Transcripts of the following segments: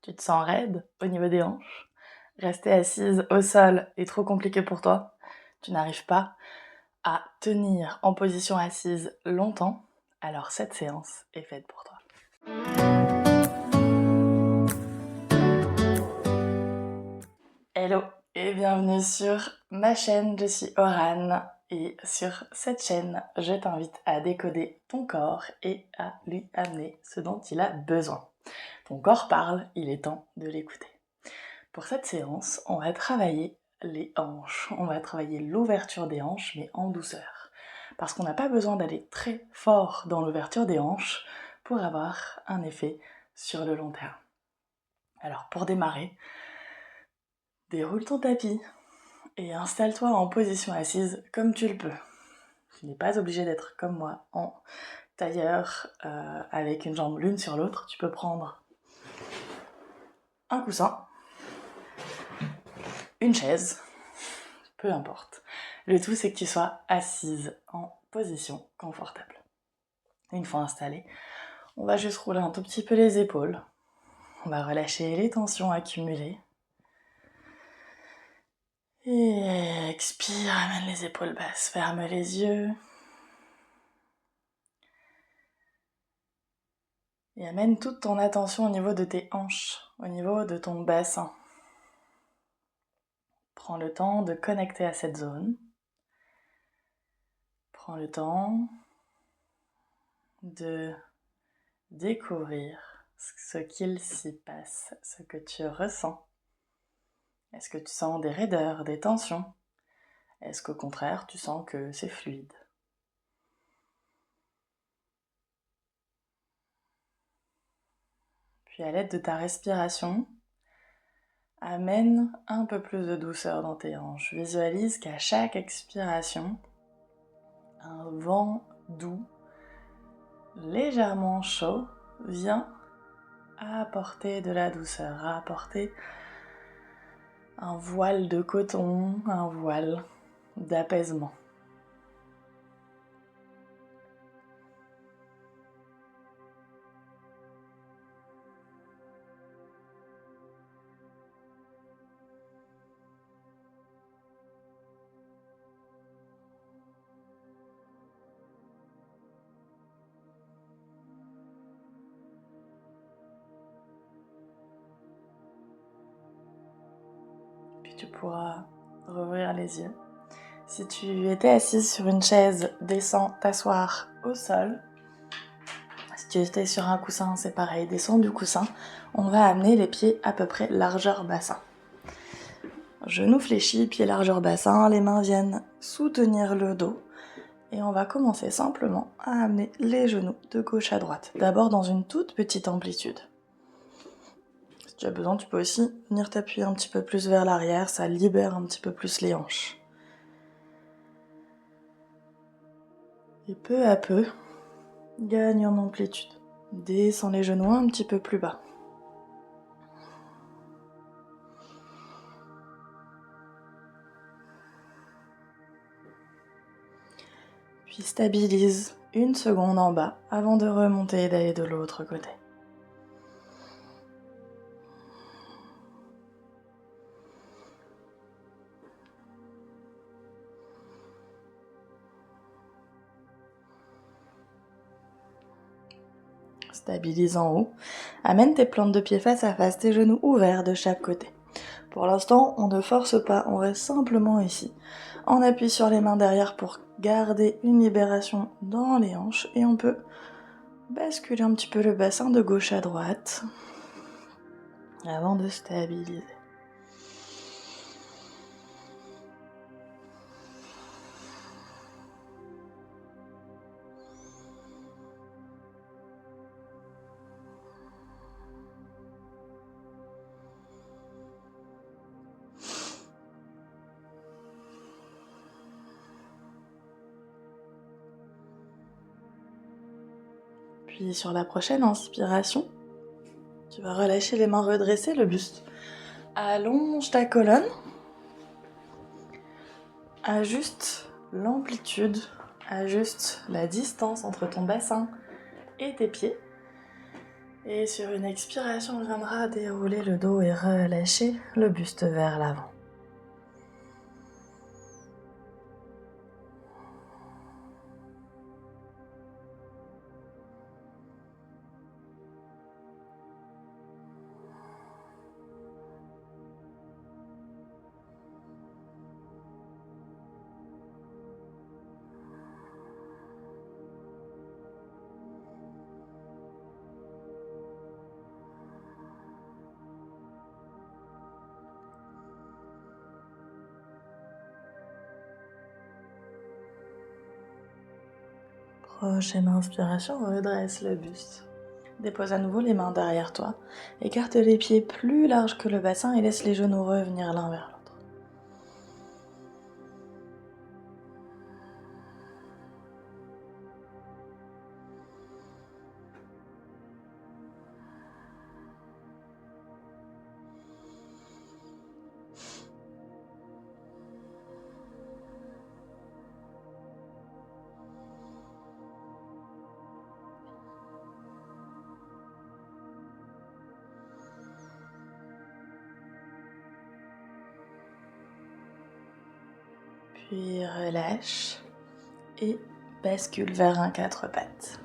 Tu te sens raide au niveau des hanches? Rester assise au sol est trop compliqué pour toi? Tu n'arrives pas à tenir en position assise longtemps? Alors cette séance est faite pour toi. Hello et bienvenue sur ma chaîne, je suis Aurane et sur cette chaîne, je t'invite à décoder ton corps et à lui amener ce dont il a besoin. Ton corps parle, il est temps de l'écouter. Pour cette séance, on va travailler les hanches, on va travailler l'ouverture des hanches mais en douceur. Parce qu'on n'a pas besoin d'aller très fort dans l'ouverture des hanches pour avoir un effet sur le long terme. Alors pour démarrer, déroule ton tapis et installe-toi en position assise comme tu le peux. Tu n'es pas obligé d'être comme moi en tailleur avec une jambe l'une sur l'autre. Tu peux prendre un coussin, une chaise, peu importe. Le tout, c'est que tu sois assise en position confortable. Une fois installée, on va juste rouler un tout petit peu les épaules. On va relâcher les tensions accumulées. Et expire, amène les épaules basses, ferme les yeux. Et amène toute ton attention au niveau de tes hanches, au niveau de ton bassin. Prends le temps de connecter à cette zone. Prends le temps de découvrir ce qu'il s'y passe, ce que tu ressens. Est-ce que tu sens des raideurs, des tensions? Est-ce qu'au contraire, tu sens que c'est fluide? Puis à l'aide de ta respiration, amène un peu plus de douceur dans tes hanches. Visualise qu'à chaque expiration, un vent doux, légèrement chaud, vient apporter de la douceur, apporter un voile de coton, un voile d'apaisement. Puis tu pourras rouvrir les yeux. Si tu étais assise sur une chaise, descends t'asseoir au sol. Si tu étais sur un coussin, c'est pareil, descends du coussin. On va amener les pieds à peu près largeur bassin. Genoux fléchis, pieds largeur bassin, les mains viennent soutenir le dos. Et on va commencer simplement à amener les genoux de gauche à droite. D'abord dans une toute petite amplitude. Si tu as besoin, tu peux aussi venir t'appuyer un petit peu plus vers l'arrière, ça libère un petit peu plus les hanches. Et peu à peu, gagne en amplitude. Descends les genoux un petit peu plus bas. Puis stabilise une seconde en bas avant de remonter et d'aller de l'autre côté. Stabilise en haut. Amène tes plantes de pied face à face, tes genoux ouverts de chaque côté. Pour l'instant, on ne force pas, on reste simplement ici. On appuie sur les mains derrière pour garder une libération dans les hanches et on peut basculer un petit peu le bassin de gauche à droite avant de stabiliser. Puis sur la prochaine inspiration, tu vas relâcher les mains redressées, le buste. Allonge ta colonne. Ajuste l'amplitude, ajuste la distance entre ton bassin et tes pieds. Et sur une expiration, on viendra dérouler le dos et relâcher le buste vers l'avant. Prochaine inspiration, redresse le buste. Dépose à nouveau les mains derrière toi. Écarte les pieds plus larges que le bassin et laisse les genoux revenir l'un vers l'autre. Puis relâche et bascule vers un quatre pattes.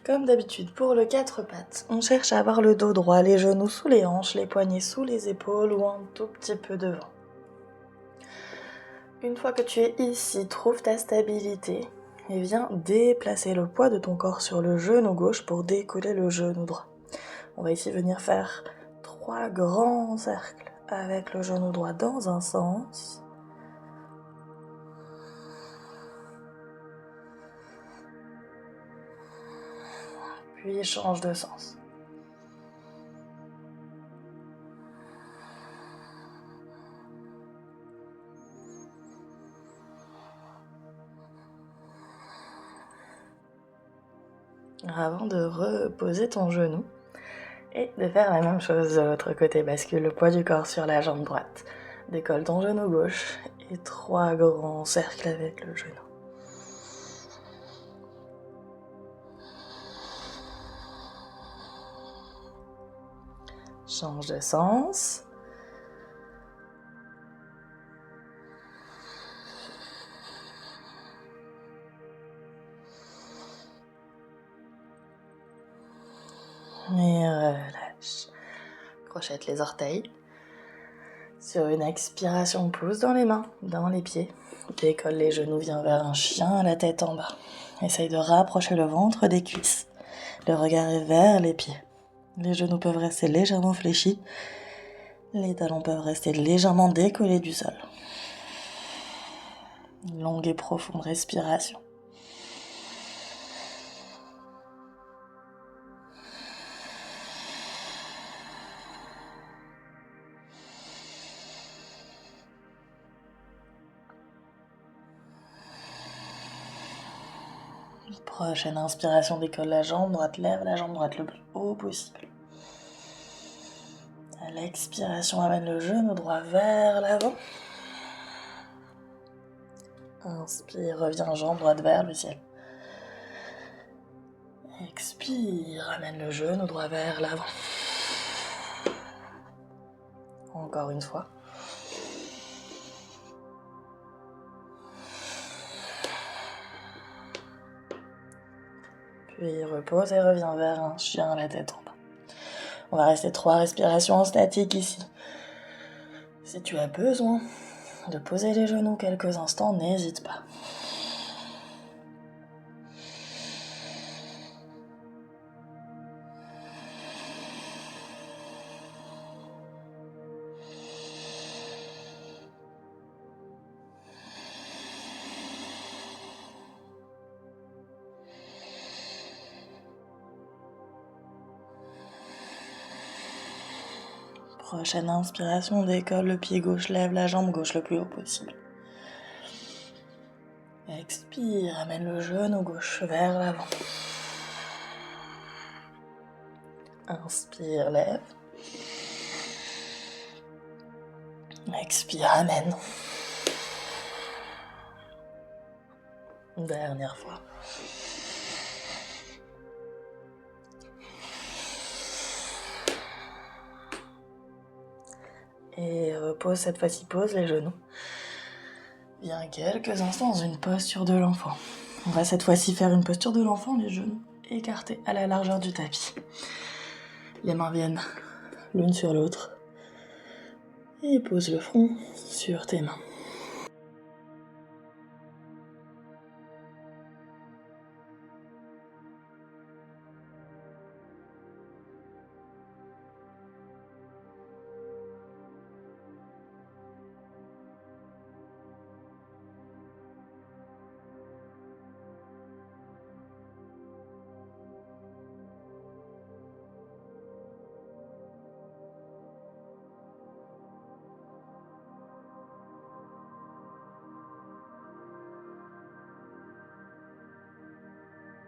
Comme d'habitude, pour le quatre pattes, on cherche à avoir le dos droit, les genoux sous les hanches, les poignets sous les épaules ou un tout petit peu devant. Une fois que tu es ici, trouve ta stabilité et viens déplacer le poids de ton corps sur le genou gauche pour décoller le genou droit. On va ici venir faire 3 grands cercles avec le genou droit dans un sens. Puis change de sens. Avant de reposer ton genou et de faire la même chose de l'autre côté, bascule le poids du corps sur la jambe droite. Décolle ton genou gauche et 3 grands cercles avec le genou. Change de sens. Et relâche. Crochette les orteils. Sur une expiration, pousse dans les mains, dans les pieds. Décolle les genoux, viens vers un chien, la tête en bas. Essaye de rapprocher le ventre des cuisses. Le regard est vers les pieds. Les genoux peuvent rester légèrement fléchis. Les talons peuvent rester légèrement décollés du sol. Longue et profonde respiration. Prochaine inspiration, décolle la jambe droite, lève la jambe droite le plus haut possible. À l'expiration, amène le genou droit vers l'avant. Inspire, reviens jambe droite vers le ciel. Expire, amène le genou droit vers l'avant. Encore une fois. Puis repose et reviens vers un chien, la tête en bas. On va rester 3 respirations en statique ici. Si tu as besoin de poser les genoux quelques instants, n'hésite pas. Prochaine inspiration, décolle le pied gauche, lève la jambe gauche le plus haut possible. Expire, amène le genou gauche vers l'avant. Inspire, lève. Expire, amène. Dernière fois. pose cette fois-ci, pose les genoux. Viens quelques instants dans une posture de l'enfant. On va cette fois-ci faire une posture de l'enfant, les genoux écartés à la largeur du tapis. Les mains viennent l'une sur l'autre. Et pose le front sur tes mains.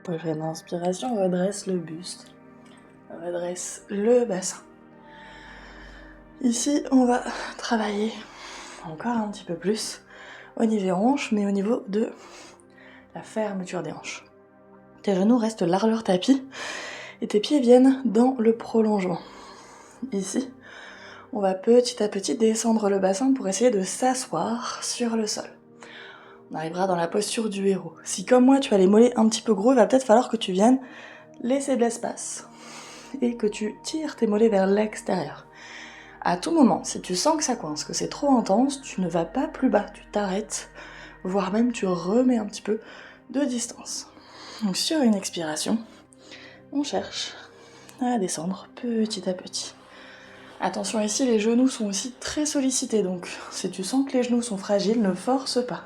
Prochaine inspiration, redresse le buste, redresse le bassin. Ici, on va travailler encore un petit peu plus au niveau hanche, mais au niveau de la fermeture des hanches. Tes genoux restent largeur tapis et tes pieds viennent dans le prolongement. Ici, on va petit à petit descendre le bassin pour essayer de s'asseoir sur le sol. On arrivera dans la posture du héros. Si comme moi tu as les mollets un petit peu gros, il va peut-être falloir que tu viennes laisser de l'espace et que tu tires tes mollets vers l'extérieur. À tout moment, si tu sens que ça coince, que c'est trop intense, tu ne vas pas plus bas, tu t'arrêtes, voire même tu remets un petit peu de distance. Donc sur une expiration, on cherche à descendre petit à petit. Attention ici, les genoux sont aussi très sollicités, donc si tu sens que les genoux sont fragiles, ne force pas.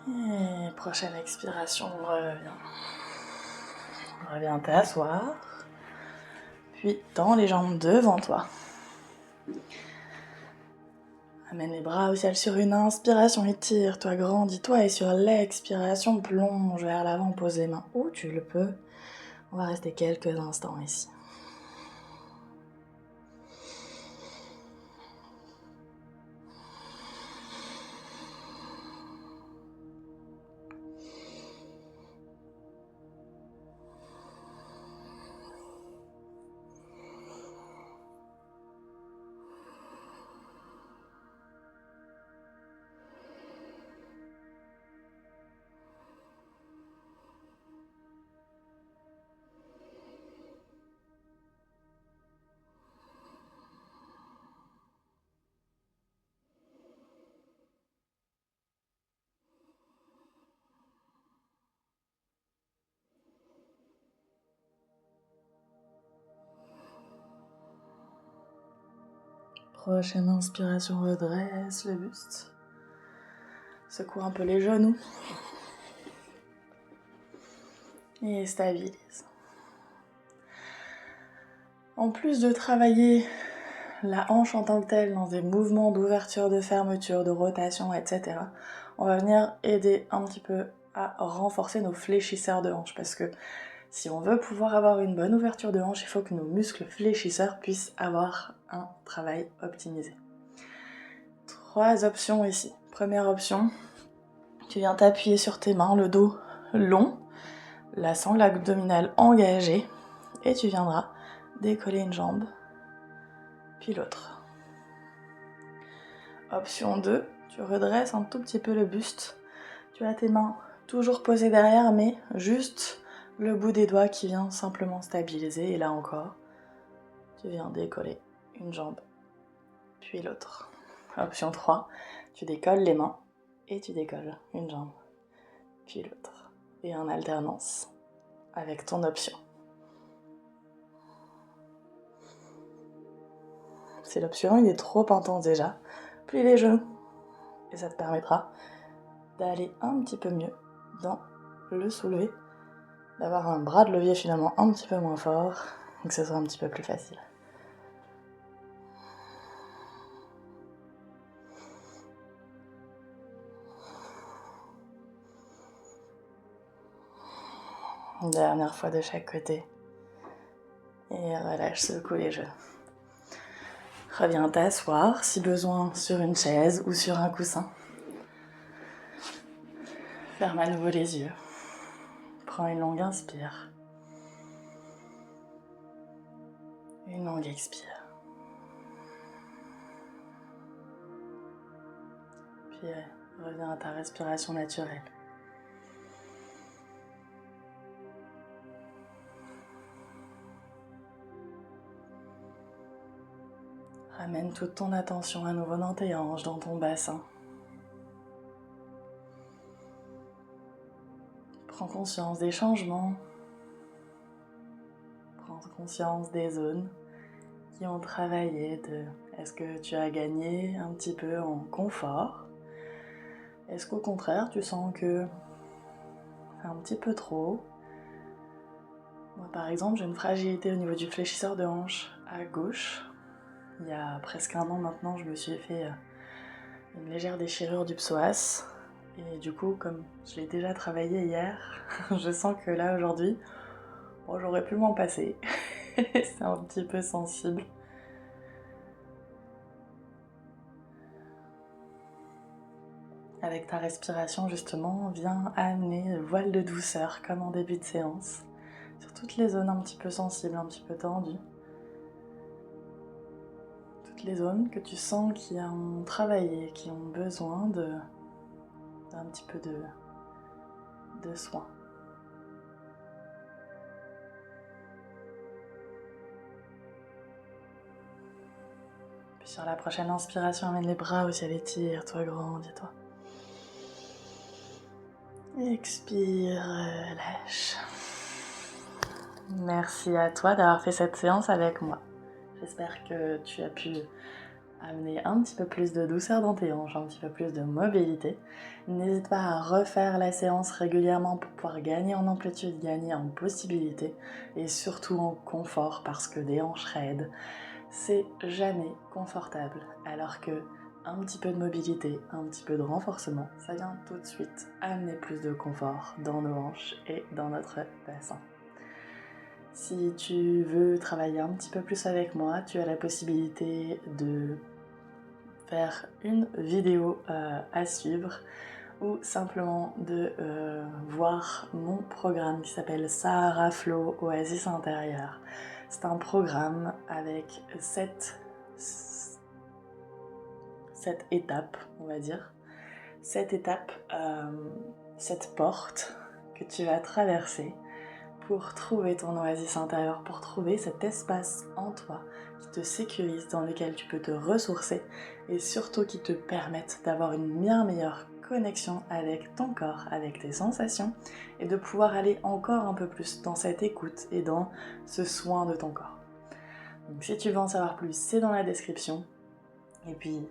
Et prochaine expiration, on revient. On revient t'asseoir. Puis tends les jambes devant toi. Amène les bras au ciel sur une inspiration, étire-toi, grandis-toi. Et sur l'expiration, plonge vers l'avant, pose les mains où tu le peux. On va rester quelques instants ici. Prochaine inspiration, redresse le buste. Secoue un peu les genoux. Et stabilise. En plus de travailler la hanche en tant que telle dans des mouvements d'ouverture, de fermeture, de rotation, etc., on va venir aider un petit peu à renforcer nos fléchisseurs de hanche parce que si on veut pouvoir avoir une bonne ouverture de hanche, il faut que nos muscles fléchisseurs puissent avoir un travail optimisé. 3 options ici. Première option, tu viens t'appuyer sur tes mains, le dos long, la sangle abdominale engagée, et tu viendras décoller une jambe, puis l'autre. Option 2, tu redresses un tout petit peu le buste. Tu as tes mains toujours posées derrière, mais juste le bout des doigts qui vient simplement stabiliser. Et là encore, tu viens décoller une jambe, puis l'autre. Option 3, tu décolles les mains et tu décolles une jambe, puis l'autre. Et en alternance avec ton option. Si l'option il est trop intense déjà, plie les genoux. Et ça te permettra d'aller un petit peu mieux dans le soulevé, d'avoir un bras de levier finalement un petit peu moins fort, et que ce soit un petit peu plus facile. Une dernière fois de chaque côté. Et relâche, secoue les genoux. Reviens t'asseoir, si besoin, sur une chaise ou sur un coussin. Ferme à nouveau les yeux. Prends une longue inspire. Une longue expire. Puis reviens à ta respiration naturelle. Ramène toute ton attention à nouveau dans tes hanches, dans ton bassin. Prends conscience des changements. Prends conscience des zones qui ont travaillé de est-ce que tu as gagné un petit peu en confort? Est-ce qu'au contraire tu sens que c'est un petit peu trop? Moi par exemple j'ai une fragilité au niveau du fléchisseur de hanche à gauche. Il y a presque un an maintenant je me suis fait une légère déchirure du psoas. Et du coup comme je l'ai déjà travaillé hier, je sens que là aujourd'hui, bon, j'aurais pu m'en passer. C'est un petit peu sensible. Avec ta respiration justement, viens amener le voile de douceur comme en début de séance sur toutes les zones un petit peu sensibles, un petit peu tendues. Toutes les zones que tu sens qui ont travaillé, qui ont besoin d'un petit peu de soin. Puis sur la prochaine inspiration, amène les bras au ciel, étire-toi, grandis-toi. Expire, lâche. Merci à toi d'avoir fait cette séance avec moi. J'espère que tu as pu amener un petit peu plus de douceur dans tes hanches, un petit peu plus de mobilité. N'hésite pas à refaire la séance régulièrement pour pouvoir gagner en amplitude, gagner en possibilité et surtout en confort parce que des hanches raides, c'est jamais confortable. Alors que un petit peu de mobilité, un petit peu de renforcement, ça vient tout de suite amener plus de confort dans nos hanches et dans notre bassin. Si tu veux travailler un petit peu plus avec moi, tu as la possibilité de faire une vidéo à suivre ou simplement de voir mon programme qui s'appelle Sahara Flow Oasis Intérieur. C'est un programme avec 7 étapes, on va dire. 7 étapes, 7 portes que tu vas traverser pour trouver ton oasis intérieur, pour trouver cet espace en toi qui te sécurise, dans lequel tu peux te ressourcer et surtout qui te permette d'avoir une bien meilleure connexion avec ton corps, avec tes sensations et de pouvoir aller encore un peu plus dans cette écoute et dans ce soin de ton corps. Donc si tu veux en savoir plus, c'est dans la description. Et puis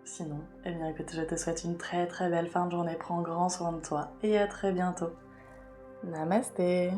sinon, eh bien écoute, je te souhaite une très très belle fin de journée, prends grand soin de toi et à très bientôt. Namasté.